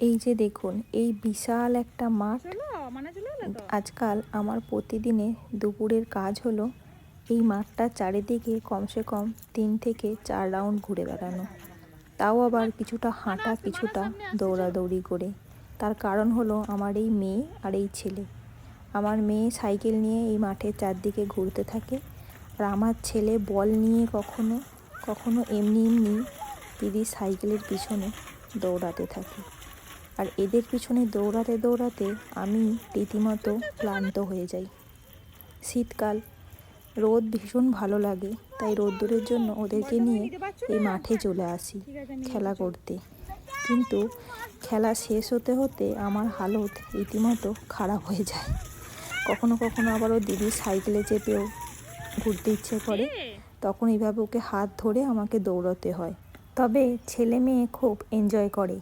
এই যে দেখুন, এই বিশাল একটা মাঠ। আজকাল আমার প্রতিদিনে দুপুরের কাজ হলো এই মাঠটার চারিদিকে কমসে কম 3 থেকে 4 রাউন্ড ঘুরে বেড়ানো। তাও আবার কিছুটা হাঁটা, কিছুটা দৌড়াদৌড়ি করে। তার কারণ হলো আমার এই মেয়ে আর এই ছেলে। আমার মেয়ে সাইকেল নিয়ে এই মাঠের চারদিকে ঘুরতে থাকে, আর আমার ছেলে বল নিয়ে কখনো কখনো এমনি এমনি দিদির সাইকেলের পিছনে দৌড়াতে থাকে। আর এদের পিছনে দৌড়াতে দৌড়াতে আমি রীতিমতো ক্লান্ত হয়ে যাই। শীতকাল, রোদ ভীষণ ভালো লাগে, তাই রোদ্দুরের জন্য ওদেরকে নিয়ে এই মাঠে চলে আসি খেলা করতে। কিন্তু খেলা শেষ হতে হতে আমার হালত রীতিমতো খারাপ হয়ে যায়। কখনো কখনো আবার ও দিদির সাইকেলে চেপেও ঘুরতে ইচ্ছে করে, তখন এইভাবে ওকে হাত ধরে আমাকে দৌড়াতে হয়। তবে ছেলে মেয়ে খুব এনজয় করে।